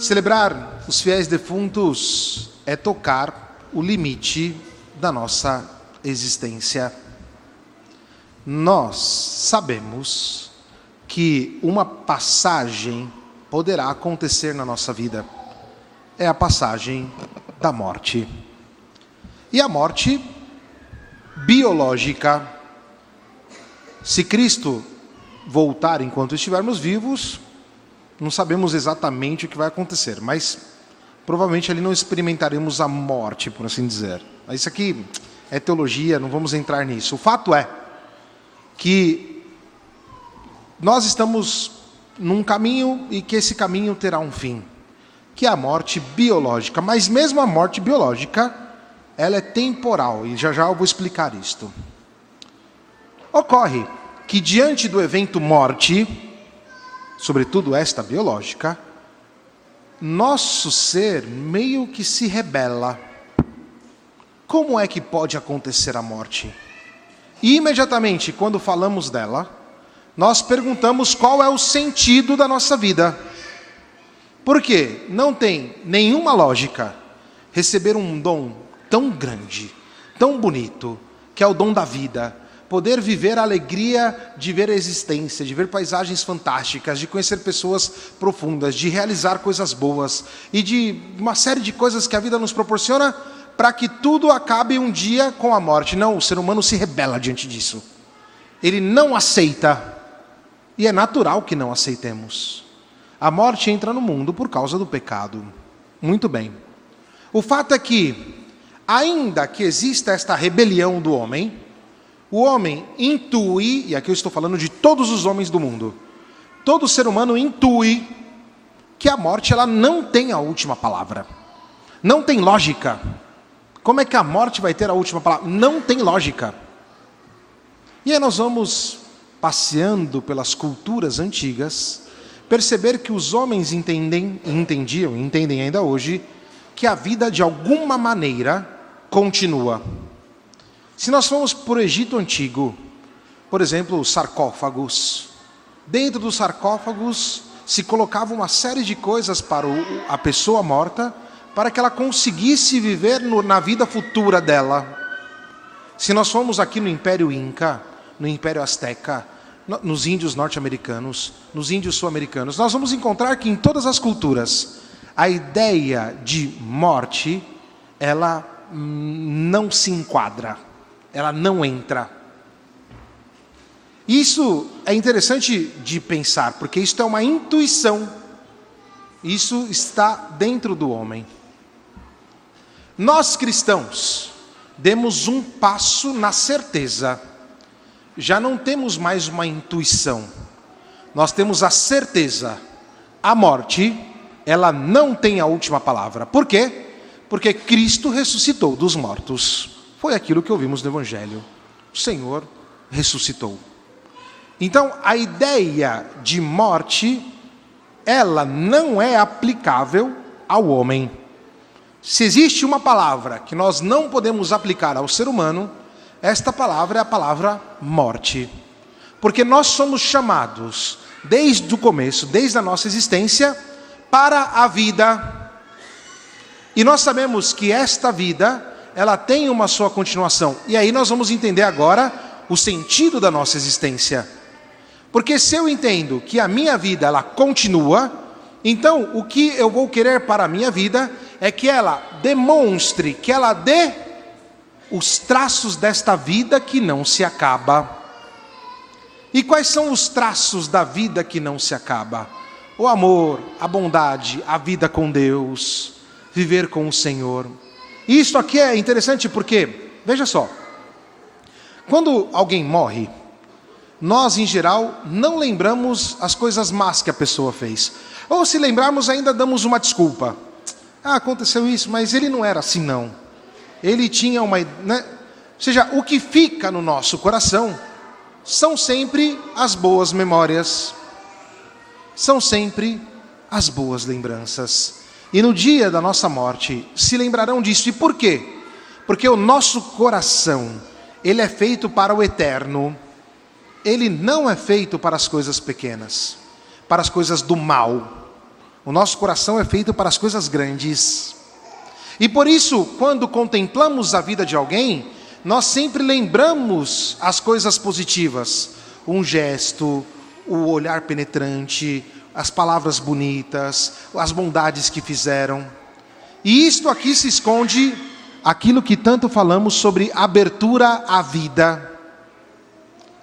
Celebrar os fiéis defuntos é tocar o limite da nossa existência. Nós sabemos que uma passagem poderá acontecer na nossa vida. É a passagem da morte. E a morte biológica. Se Cristo voltar enquanto estivermos vivos, não sabemos exatamente o que vai acontecer, mas provavelmente ali não experimentaremos a morte, por assim dizer. Mas isso aqui é teologia, não vamos entrar nisso. O fato é que nós estamos num caminho e que esse caminho terá um fim, que é a morte biológica. Mas mesmo a morte biológica, ela é temporal, e já já eu vou explicar isto. Ocorre que diante do evento morte, sobretudo esta biológica, nosso ser meio que se rebela. Como é que pode acontecer a morte? E imediatamente, quando falamos dela, nós perguntamos qual é o sentido da nossa vida. Porque não tem nenhuma lógica receber um dom tão grande, tão bonito, que é o dom da vida. Poder viver a alegria de ver a existência, de ver paisagens fantásticas, de conhecer pessoas profundas, de realizar coisas boas e de uma série de coisas que a vida nos proporciona para que tudo acabe um dia com a morte. Não, o ser humano se rebela diante disso. Ele não aceita. E é natural que não aceitemos. A morte entra no mundo por causa do pecado. Muito bem. O fato é que, ainda que exista esta rebelião do homem, o homem intui, e aqui eu estou falando de todos os homens do mundo, todo ser humano intui que a morte ela não tem a última palavra. Não tem lógica. Como é que a morte vai ter a última palavra? Não tem lógica. E aí nós vamos passeando pelas culturas antigas, perceber que os homens entendiam, entendem ainda hoje, que a vida de alguma maneira continua. Se nós formos para o Egito Antigo, por exemplo, os sarcófagos. Dentro dos sarcófagos se colocava uma série de coisas para a pessoa morta, para que ela conseguisse viver na vida futura dela. Se nós formos aqui no Império Inca, no Império Azteca, nos índios norte-americanos, nos índios sul-americanos, nós vamos encontrar que em todas as culturas, a ideia de morte, ela não se enquadra. Ela não entra. Isso é interessante de pensar, porque isso é uma intuição. Isso está dentro do homem. Nós cristãos demos um passo na certeza. Já não temos mais uma intuição. Nós temos a certeza. A morte, ela não tem a última palavra. Por quê? Porque Cristo ressuscitou dos mortos. Foi aquilo que ouvimos no Evangelho. O Senhor ressuscitou. Então, a ideia de morte, ela não é aplicável ao homem. Se existe uma palavra que nós não podemos aplicar ao ser humano, esta palavra é a palavra morte. Porque nós somos chamados, desde o começo, desde a nossa existência, para a vida. E nós sabemos que esta vida, ela tem uma sua continuação. E aí nós vamos entender agora o sentido da nossa existência. Porque se eu entendo que a minha vida, ela continua, então o que eu vou querer para a minha vida é que ela demonstre, que ela dê os traços desta vida que não se acaba. E quais são os traços da vida que não se acaba? O amor, a bondade, a vida com Deus, viver com o Senhor. E isso aqui é interessante porque, veja só, quando alguém morre, nós em geral não lembramos as coisas más que a pessoa fez. Ou se lembrarmos ainda damos uma desculpa. Ah, aconteceu isso, mas ele não era assim não. Ele tinha uma... Né? Ou seja, o que fica no nosso coração são sempre as boas memórias. São sempre as boas lembranças. E no dia da nossa morte, se lembrarão disso. E por quê? Porque o nosso coração, ele é feito para o eterno. Ele não é feito para as coisas pequenas, para as coisas do mal. O nosso coração é feito para as coisas grandes. E por isso, quando contemplamos a vida de alguém, nós sempre lembramos as coisas positivas. Um gesto, o olhar penetrante, as palavras bonitas, as bondades que fizeram. E isto aqui se esconde aquilo que tanto falamos sobre abertura à vida.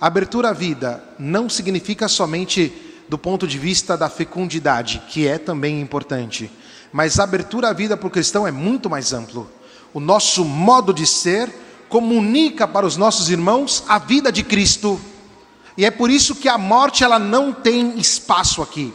Abertura à vida não significa somente do ponto de vista da fecundidade, que é também importante, mas a abertura à vida para o cristão é muito mais amplo. O nosso modo de ser comunica para os nossos irmãos a vida de Cristo, e é por isso que a morte ela não tem espaço aqui.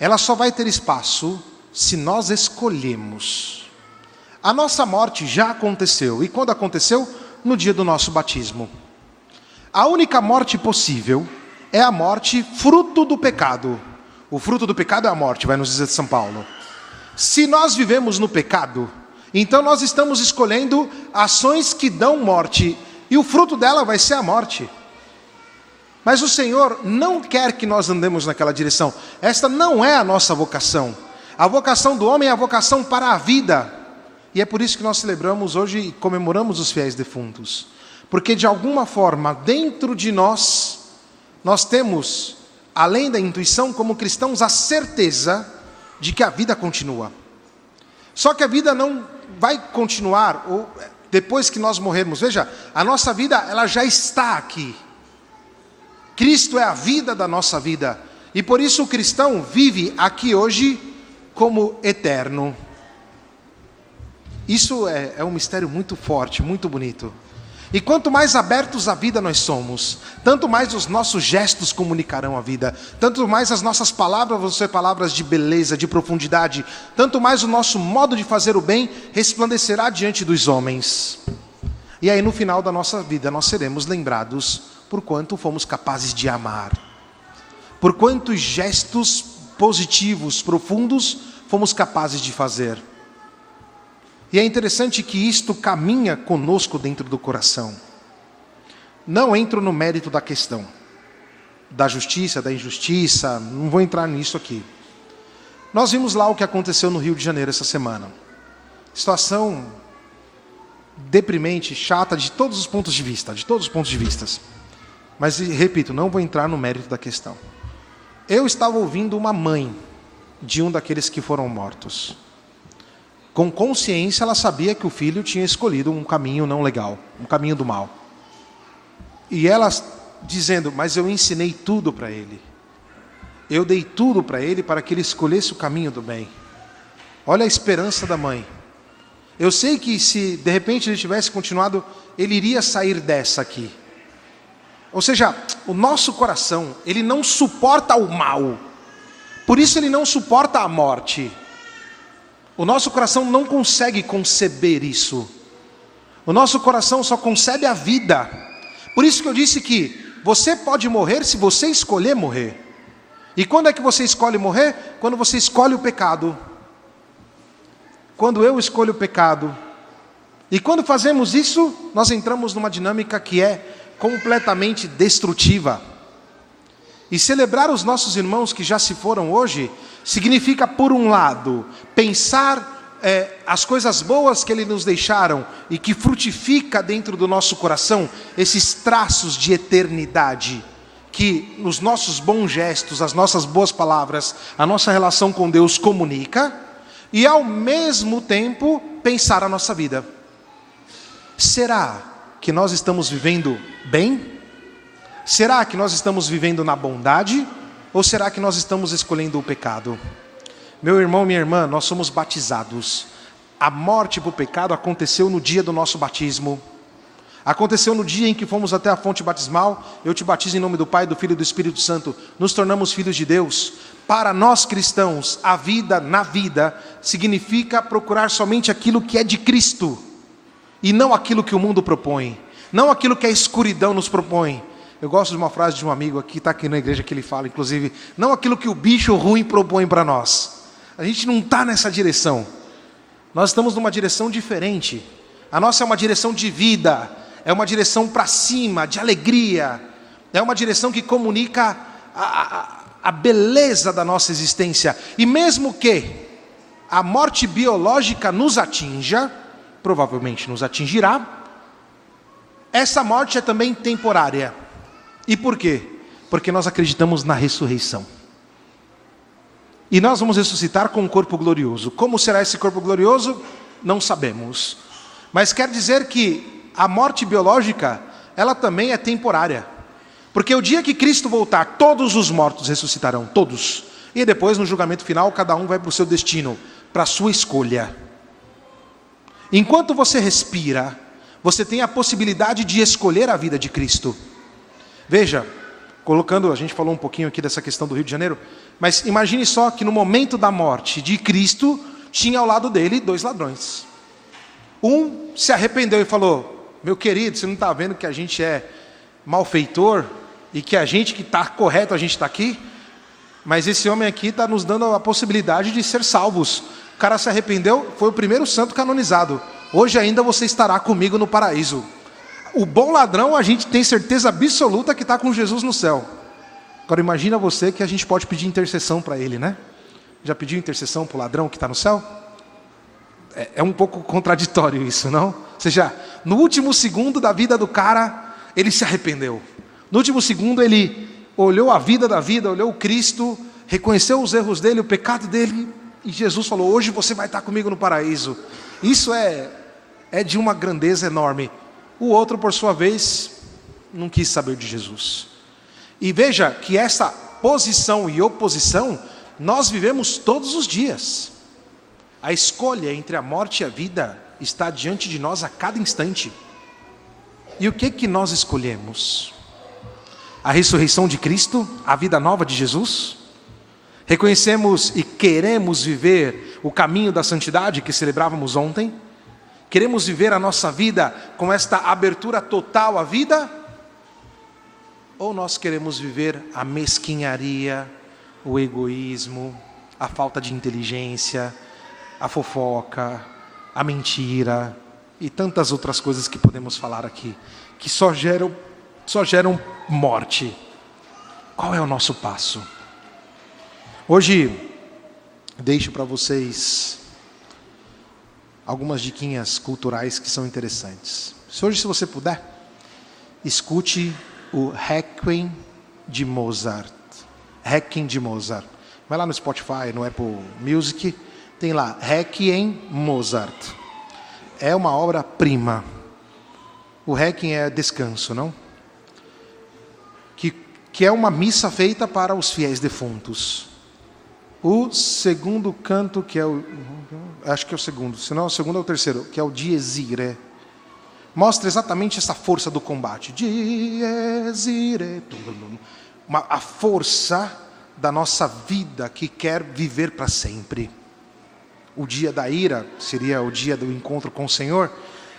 Ela só vai ter espaço se nós escolhemos. A nossa morte já aconteceu, e quando aconteceu? No dia do nosso batismo. A única morte possível é a morte fruto do pecado. O fruto do pecado é a morte, vai nos dizer São Paulo. Se nós vivemos no pecado, então nós estamos escolhendo ações que dão morte, e o fruto dela vai ser a morte. Mas o Senhor não quer que nós andemos naquela direção. Esta não é a nossa vocação. A vocação do homem é a vocação para a vida. E é por isso que nós celebramos hoje e comemoramos os fiéis defuntos. Porque de alguma forma, dentro de nós temos, além da intuição, como cristãos, a certeza de que a vida continua. Só que a vida não vai continuar depois que nós morrermos. Veja, a nossa vida ela já está aqui. Cristo é a vida da nossa vida. E por isso o cristão vive aqui hoje como eterno. Isso é um mistério muito forte, muito bonito. E quanto mais abertos à vida nós somos, tanto mais os nossos gestos comunicarão a vida, tanto mais as nossas palavras vão ser palavras de beleza, de profundidade, tanto mais o nosso modo de fazer o bem resplandecerá diante dos homens. E aí no final da nossa vida nós seremos lembrados por quanto fomos capazes de amar, por quantos gestos positivos, profundos, fomos capazes de fazer. E é interessante que isto caminha conosco dentro do coração. Não entro no mérito da questão, da justiça, da injustiça, não vou entrar nisso aqui. Nós vimos lá o que aconteceu no Rio de Janeiro essa semana. Situação deprimente, chata de todos os pontos de vista, Mas, repito, não vou entrar no mérito da questão. Eu estava ouvindo uma mãe de um daqueles que foram mortos. Com consciência, ela sabia que o filho tinha escolhido um caminho não legal, um caminho do mal. E ela dizendo, mas eu ensinei tudo para ele. Eu dei tudo para ele para que ele escolhesse o caminho do bem. Olha a esperança da mãe. Eu sei que se de repente ele tivesse continuado, ele iria sair dessa aqui. Ou seja, o nosso coração, ele não suporta o mal. Por isso ele não suporta a morte. O nosso coração não consegue conceber isso. O nosso coração só concebe a vida. Por isso que eu disse que você pode morrer se você escolher morrer. E quando é que você escolhe morrer? Quando você escolhe o pecado. Quando eu escolho o pecado. E quando fazemos isso, nós entramos numa dinâmica que é completamente destrutiva. E celebrar os nossos irmãos que já se foram hoje significa, por um lado, pensar as coisas boas que eles nos deixaram e que frutifica dentro do nosso coração esses traços de eternidade que os nossos bons gestos, as nossas boas palavras, a nossa relação com Deus comunica, e ao mesmo tempo pensar a nossa vida. Será que nós estamos vivendo bem? Será que nós estamos vivendo na bondade? Ou será que nós estamos escolhendo o pecado? Meu irmão, minha irmã, nós somos batizados. A morte para o pecado aconteceu no dia do nosso batismo. Aconteceu no dia em que fomos até a fonte batismal. Eu te batizo em nome do Pai, do Filho e do Espírito Santo. Nos tornamos filhos de Deus. Para nós cristãos, a vida na vida significa procurar somente aquilo que é de Cristo. E não aquilo que o mundo propõe. Não aquilo que a escuridão nos propõe. Eu gosto de uma frase de um amigo aqui, está aqui na igreja, que ele fala, inclusive, não aquilo que o bicho ruim propõe para nós. A gente não está nessa direção. Nós estamos numa direção diferente. A nossa é uma direção de vida, é uma direção para cima, de alegria. É uma direção que comunica a beleza da nossa existência. E mesmo que a morte biológica nos atinja, provavelmente nos atingirá, essa morte é também temporária. E por quê? Porque nós acreditamos na ressurreição. E nós vamos ressuscitar com um corpo glorioso. Como será esse corpo glorioso? Não sabemos. Mas quer dizer que a morte biológica, ela também é temporária. Porque o dia que Cristo voltar, todos os mortos ressuscitarão, todos. E depois, no julgamento final, cada um vai para o seu destino, para a sua escolha. Enquanto você respira, você tem a possibilidade de escolher a vida de Cristo. Veja, a gente falou um pouquinho aqui dessa questão do Rio de Janeiro, mas imagine só que no momento da morte de Cristo, tinha ao lado dele 2 ladrões. Um se arrependeu e falou: meu querido, você não está vendo que a gente é malfeitor e que a gente que está correto, a gente está aqui? Mas esse homem aqui está nos dando a possibilidade de ser salvos. O cara se arrependeu, foi o primeiro santo canonizado. Hoje ainda você estará comigo no paraíso. O bom ladrão, a gente tem certeza absoluta que está com Jesus no céu. Agora imagina você que a gente pode pedir intercessão para ele, né? Já pediu intercessão para o ladrão que está no céu? É um pouco contraditório isso, não? Ou seja, no último segundo da vida do cara, ele se arrependeu. No último segundo ele olhou a vida da vida, olhou o Cristo, reconheceu os erros dele, o pecado dele, e Jesus falou: hoje você vai estar comigo no paraíso. Isso é de uma grandeza enorme. O outro, por sua vez, não quis saber de Jesus. E veja que essa posição e oposição, nós vivemos todos os dias. A escolha entre a morte e a vida está diante de nós a cada instante. E o que nós escolhemos? A ressurreição de Cristo, a vida nova de Jesus? Reconhecemos e queremos viver o caminho da santidade que celebrávamos ontem? Queremos viver a nossa vida com esta abertura total à vida? Ou nós queremos viver a mesquinharia, o egoísmo, a falta de inteligência, a fofoca, a mentira e tantas outras coisas que podemos falar aqui, que só geram morte? Qual é o nosso passo? Hoje, deixo para vocês algumas diquinhas culturais que são interessantes. Se você puder, escute o Requiem de Mozart. Requiem de Mozart. Vai lá no Spotify, no Apple Music, tem lá, Requiem Mozart. É uma obra-prima. O Requiem é descanso, não? Que é uma missa feita para os fiéis defuntos. O segundo canto, que é acho que é o segundo, se não o segundo é o terceiro, que é o Dies Irae, mostra exatamente essa força do combate. Dies Irae, a força da nossa vida que quer viver para sempre. O dia da ira, seria o dia do encontro com o Senhor,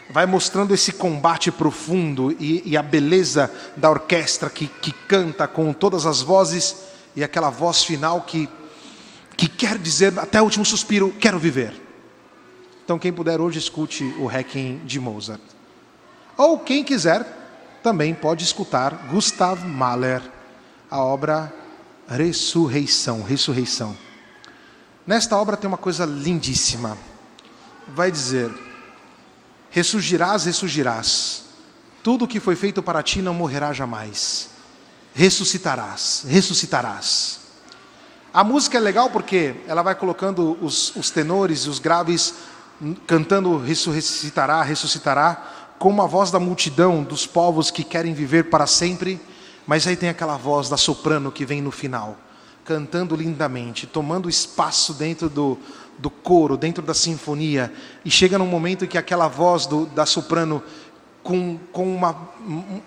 vai mostrando esse combate profundo e a beleza da orquestra que canta com todas as vozes e aquela voz final que quer dizer até o último suspiro: quero viver. Então quem puder hoje, escute o Requiem de Mozart. Ou quem quiser, também pode escutar Gustav Mahler, a obra Ressurreição. Nesta obra tem uma coisa lindíssima. Vai dizer: ressurgirás. Tudo o que foi feito para ti não morrerá jamais. Ressuscitarás. A música é legal porque ela vai colocando os tenores e os graves cantando ressuscitará, com a voz da multidão, dos povos que querem viver para sempre. Mas aí tem aquela voz da soprano que vem no final, cantando lindamente, tomando espaço dentro do coro, dentro da sinfonia. E chega num momento em que aquela voz da soprano, com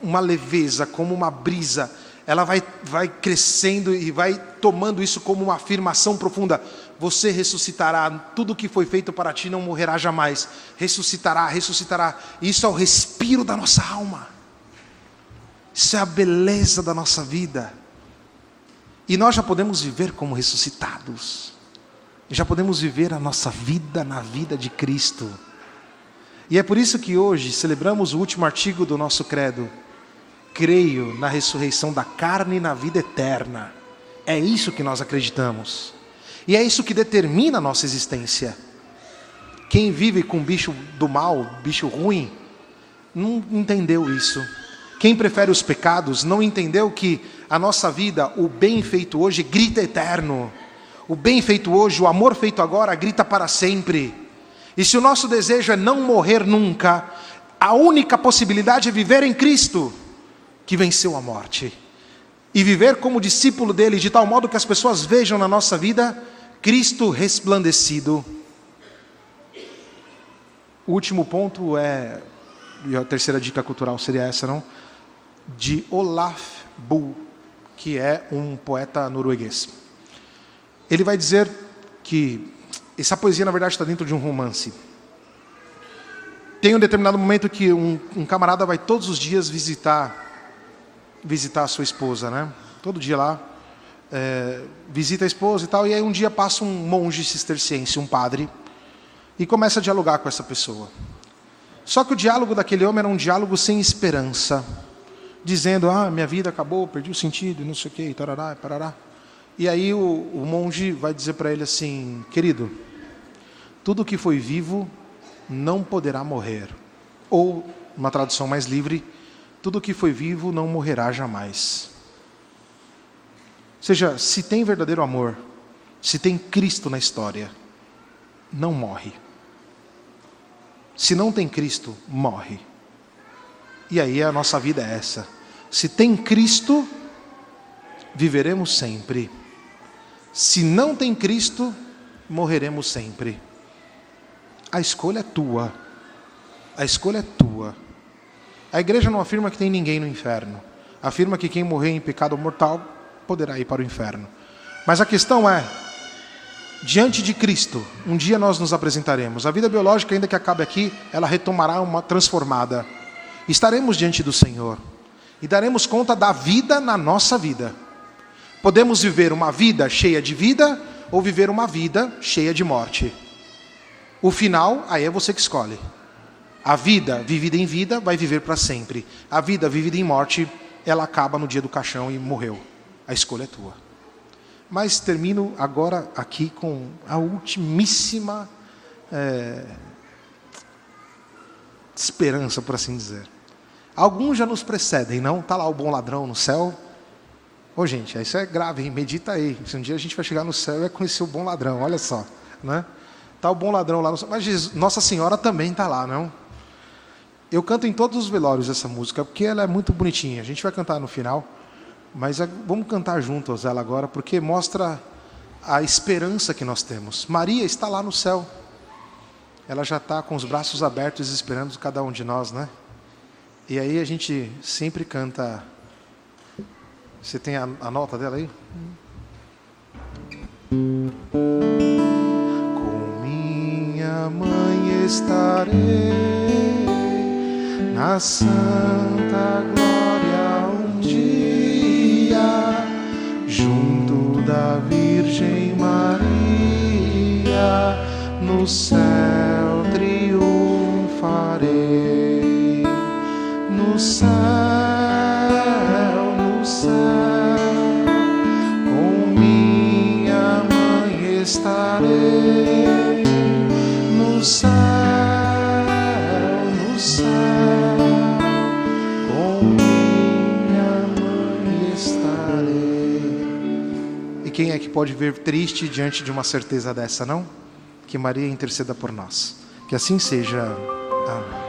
uma leveza, como uma brisa, ela vai crescendo e vai tomando isso como uma afirmação profunda. Você ressuscitará, tudo que foi feito para ti não morrerá jamais. Ressuscitará. Isso é o respiro da nossa alma. Isso é a beleza da nossa vida. E nós já podemos viver como ressuscitados. Já podemos viver a nossa vida na vida de Cristo. E é por isso que hoje celebramos o último artigo do nosso credo. Creio na ressurreição da carne e na vida eterna. É isso que nós acreditamos. E é isso que determina a nossa existência. Quem vive com bicho do mal, bicho ruim, não entendeu isso. Quem prefere os pecados não entendeu que a nossa vida, o bem feito hoje, grita eterno. O bem feito hoje, o amor feito agora, grita para sempre. E se o nosso desejo é não morrer nunca, a única possibilidade é viver em Cristo, que venceu a morte. E viver como discípulo dele, de tal modo que as pessoas vejam na nossa vida Cristo resplandecido. O último ponto é, e a terceira dica cultural seria essa, não? De Olaf Bull, que é um poeta norueguês. Ele vai dizer que essa poesia, na verdade, está dentro de um romance. Tem um determinado momento que um camarada vai todos os dias visitar a sua esposa, né? Todo dia lá, visita a esposa e tal, e aí um dia passa um monge cisterciense, um padre, e começa a dialogar com essa pessoa. Só que o diálogo daquele homem era um diálogo sem esperança, dizendo, minha vida acabou, perdi o sentido, não sei o que, tarará, parará. E aí o monge vai dizer para ele assim, querido, tudo que foi vivo não poderá morrer. Ou, uma tradução mais livre, tudo que foi vivo não morrerá jamais. Ou seja, se tem verdadeiro amor, se tem Cristo na história, não morre. Se não tem Cristo, morre. E aí a nossa vida é essa. Se tem Cristo, viveremos sempre. Se não tem Cristo, morreremos sempre. A escolha é tua. A escolha é tua. A igreja não afirma que tem ninguém no inferno. Afirma que quem morrer em pecado mortal poderá ir para o inferno. Mas a questão é, diante de Cristo, um dia nós nos apresentaremos. A vida biológica, ainda que acabe aqui, ela retomará uma transformada. Estaremos diante do Senhor e daremos conta da vida na nossa vida. Podemos viver uma vida cheia de vida ou viver uma vida cheia de morte. O final, aí é você que escolhe. A vida vivida em vida vai viver para sempre. A vida vivida em morte, ela acaba no dia do caixão e morreu. A escolha é tua. Mas termino agora aqui com a ultimíssima esperança, por assim dizer. Alguns já nos precedem, não? Está lá o bom ladrão no céu. Ô gente, isso é grave, hein? Medita aí. Se um dia a gente vai chegar no céu e vai conhecer o bom ladrão, olha só. Né? Está o bom ladrão lá no céu. Mas Jesus, Nossa Senhora também está lá, não? Eu canto em todos os velórios essa música, porque ela é muito bonitinha. A gente vai cantar no final, mas vamos cantar juntos ela agora, porque mostra a esperança que nós temos. Maria está lá no céu. Ela já está com os braços abertos esperando cada um de nós, né? E aí a gente sempre canta. Você tem a nota dela aí? Com minha mãe estarei na santa glória um dia, junto da Virgem Maria, no céu triunfarei. No céu, com minha mãe estarei. No céu, com minha mãe estarei. E quem é que pode ver triste diante de uma certeza dessa, não? Que Maria interceda por nós. Que assim seja. Amém.